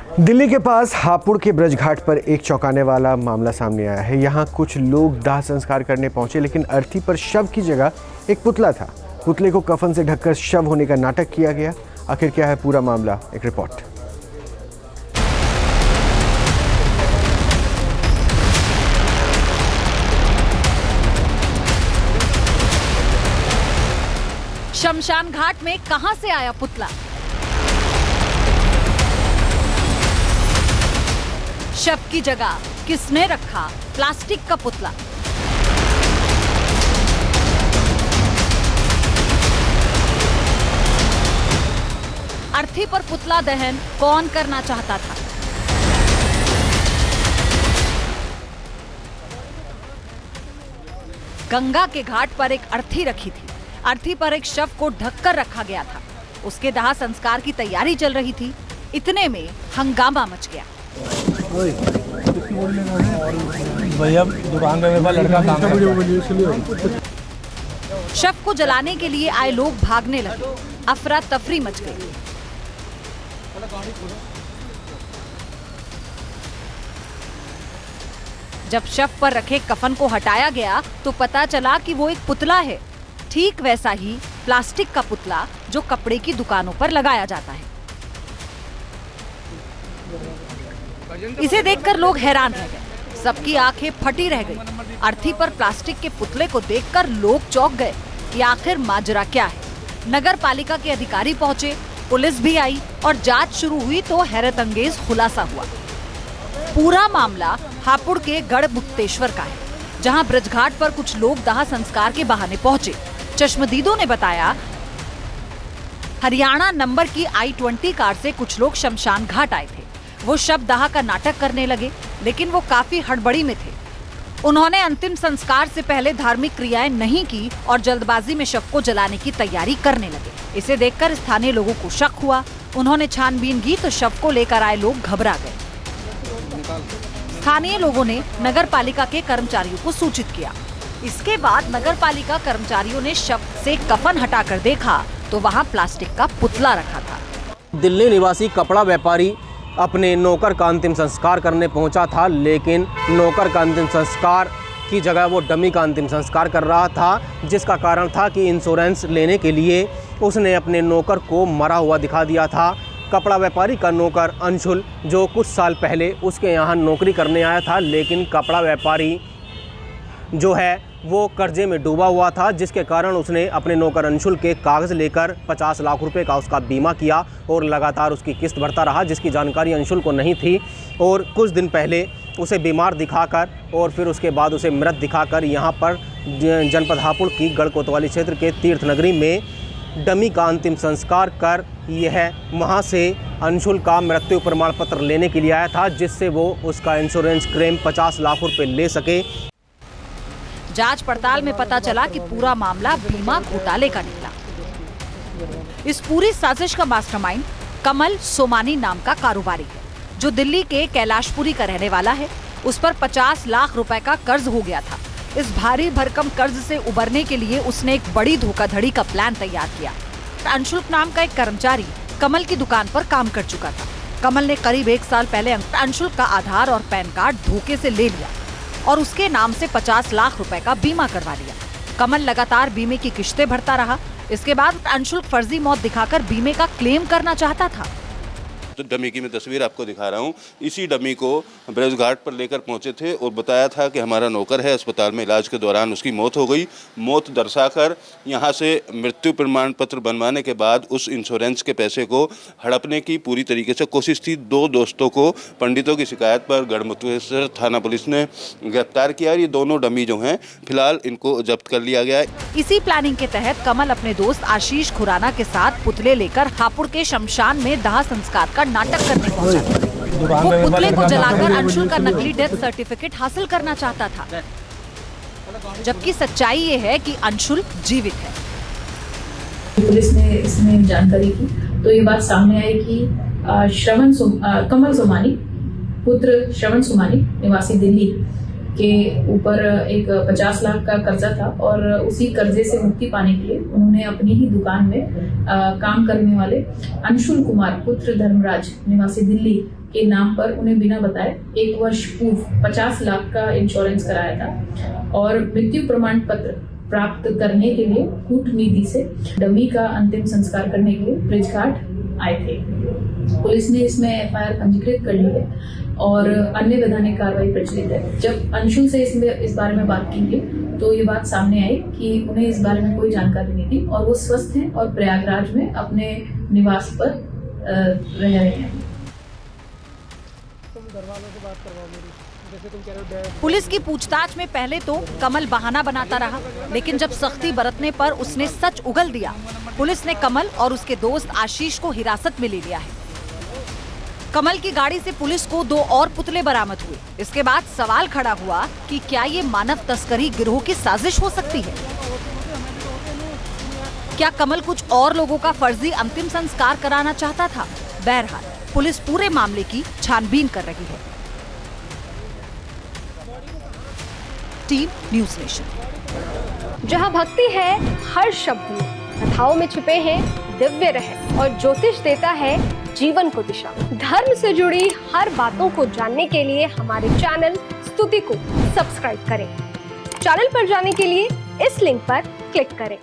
दिल्ली के पास हापुड़ के ब्रजघाट पर एक चौंकाने वाला मामला सामने आया है। यहाँ कुछ लोग दाह संस्कार करने पहुंचे, लेकिन अर्थी पर शव की जगह एक पुतला था। पुतले को कफन से ढककर शव होने का नाटक किया गया। आखिर क्या है पूरा मामला, एक रिपोर्ट। शमशान घाट में कहां से आया पुतला? शव की जगह किसने रखा प्लास्टिक का पुतला? अर्थी पर पुतला दहन कौन करना चाहता था? गंगा के घाट पर एक अर्थी रखी थी। अर्थी पर एक शव को ढककर रखा गया था। उसके दाह संस्कार की तैयारी चल रही थी। इतने में हंगामा मच गया। भैया दुकान पे मेरा लड़का काम करता है। शव को जलाने के लिए आए लोग भागने लगे। अफरा तफरी मच गई। जब शव पर रखे कफन को हटाया गया तो पता चला कि वो एक पुतला है। ठीक वैसा ही प्लास्टिक का पुतला जो कपड़े की दुकानों पर लगाया जाता है। इसे देखकर लोग हैरान रह गए। सबकी आंखें फटी रह गई। अर्थी पर प्लास्टिक के पुतले को देखकर लोग चौंक गए कि आखिर माजरा क्या है। नगर पालिका के अधिकारी पहुंचे, पुलिस भी आई और जांच शुरू हुई तो हैरत अंगेज खुलासा हुआ। पूरा मामला हापुड़ के गढ़ मुक्तेश्वर का है, जहां ब्रजघाट पर कुछ लोग दाह संस्कार के बहाने पहुंचे। चश्मदीदों ने बताया, हरियाणा नंबर की I-20 कार से कुछ लोग शमशान घाट आए थे। वो शव दाह का नाटक करने लगे, लेकिन वो काफी हड़बड़ी में थे। उन्होंने अंतिम संस्कार से पहले धार्मिक क्रियाएं नहीं की और जल्दबाजी में शव को जलाने की तैयारी करने लगे। इसे देखकर स्थानीय लोगों को शक हुआ। उन्होंने छानबीन की तो शव को लेकर आए लोग घबरा गए। स्थानीय लोगों ने नगर पालिका के कर्मचारियों को सूचित किया। इसके बाद नगर पालिका कर्मचारियों ने शव से कफन हटाकर देखा तो वहाँ प्लास्टिक का पुतला रखा था। दिल्ली निवासी कपड़ा व्यापारी अपने नौकर का अंतिम संस्कार करने पहुंचा था, लेकिन नौकर का अंतिम संस्कार की जगह वो डमी का अंतिम संस्कार कर रहा था, जिसका कारण था कि इंश्योरेंस लेने के लिए उसने अपने नौकर को मरा हुआ दिखा दिया था। कपड़ा व्यापारी का नौकर अंशुल, जो कुछ साल पहले उसके यहाँ नौकरी करने आया था, लेकिन कपड़ा व्यापारी जो है वो कर्जे में डूबा हुआ था, जिसके कारण उसने अपने नौकर अंशुल के कागज़ लेकर 50 लाख रुपए का उसका बीमा किया और लगातार उसकी किस्त भरता रहा, जिसकी जानकारी अंशुल को नहीं थी। और कुछ दिन पहले उसे बीमार दिखाकर और फिर उसके बाद उसे मृत दिखाकर यहाँ पर जनपद हापुड़ की गढ़ कोतवाली क्षेत्र के तीर्थ नगरी में डमी का अंतिम संस्कार कर यह वहाँ से अंशुल का मृत्यु प्रमाण पत्र लेने के लिए आया था, जिससे वो उसका इंश्योरेंस क्लेम 50 लाख रुपए ले सके। जांच पड़ताल में पता चला कि पूरा मामला बीमा घोटाले का निकला। इस पूरी साजिश का मास्टरमाइंड कमल सोमानी नाम का कारोबारी है, जो दिल्ली के कैलाशपुरी का रहने वाला है। उस पर 50 लाख रुपए का कर्ज हो गया था। इस भारी भरकम कर्ज से उबरने के लिए उसने एक बड़ी धोखाधड़ी का प्लान तैयार किया। अंशुल नाम का एक कर्मचारी कमल की दुकान पर काम कर चुका था। कमल ने करीब 1 साल पहले अंशुल का आधार और पैन कार्ड धोखे से ले लिया और उसके नाम से 50 लाख रुपए का बीमा करवा लिया। कमल लगातार बीमे की किश्तें भरता रहा। इसके बाद अंशुल फर्जी मौत दिखाकर बीमे का क्लेम करना चाहता था। तो डमी की मैं तस्वीर आपको दिखा रहा हूँ। इसी डमी को ब्रजघाट पर लेकर पहुँचे थे और बताया था कि हमारा नौकर है, अस्पताल में इलाज के दौरान उसकी मौत हो गई। मौत दर्शाकर यहाँ से मृत्यु प्रमाण पत्र बनवाने के बाद उस इंश्योरेंस के पैसे को हड़पने की पूरी तरीके से कोशिश थी। 2 दोस्तों को पंडितों की शिकायत पर गढ़ मुक्तेश्वर थाना पुलिस ने गिरफ्तार किया। ये दोनों डमी जो हैं, फिलहाल इनको जब्त कर लिया गया है। इसी प्लानिंग के तहत कमल अपने दोस्त आशीष खुराना के साथ पुतले लेकर हापुड़ के शमशान में दाह संस्कार का नाटक करने पहुंचा। वो पुतले को जलाकर अंशुल का नकली डेथ सर्टिफिकेट हासिल करना चाहता था, जबकि सच्चाई ये है कि अंशुल जीवित है। पुलिस ने इसमें जानकारी की तो ये बात सामने आई कि कमल सोमानी पुत्र श्रवण सोमानी निवासी दिल्ली के ऊपर एक 50 लाख का कर्जा था और उसी कर्जे से मुक्ति पाने के लिए उन्होंने अपनी ही दुकान में काम करने वाले अंशुल कुमार पुत्र धर्मराज निवासी दिल्ली के नाम पर उन्हें बिना बताए 1 वर्ष पूर्व 50 लाख का इंश्योरेंस कराया था और मृत्यु प्रमाण पत्र प्राप्त करने के लिए कूटनीति से डमी का अंतिम संस्कार करने के लिए ब्रिजघाट आए थे। पुलिस ने इसमें एफआईआर पंजीकृत कर ली है और अन्य वैधानिक कार्रवाई प्रचलित है। जब अंशुल से इस बारे में बात की गई तो ये बात सामने आई कि उन्हें इस बारे में कोई जानकारी नहीं थी और वो स्वस्थ हैं और प्रयागराज में अपने निवास पर रह रहे हैं। पुलिस की पूछताछ में पहले तो कमल बहाना बनाता रहा, लेकिन जब सख्ती बरतने पर उसने सच उगल दिया। पुलिस ने कमल और उसके दोस्त आशीष को हिरासत में ले लिया है। कमल की गाड़ी से पुलिस को 2 और पुतले बरामद हुए। इसके बाद सवाल खड़ा हुआ कि क्या ये मानव तस्करी गिरोह की साजिश हो सकती है? क्या कमल कुछ और लोगों का फर्जी अंतिम संस्कार कराना चाहता था? बहरहाल पुलिस पूरे मामले की छानबीन कर रही है। Team news nation. जहां भक्ति है हर शब्द में, कथाओं में छुपे हैं दिव्य रहस्य और ज्योतिष देता है जीवन को दिशा। धर्म से जुड़ी हर बातों को जानने के लिए हमारे चैनल स्तुति को सब्सक्राइब करें। चैनल पर जाने के लिए इस लिंक पर क्लिक करें।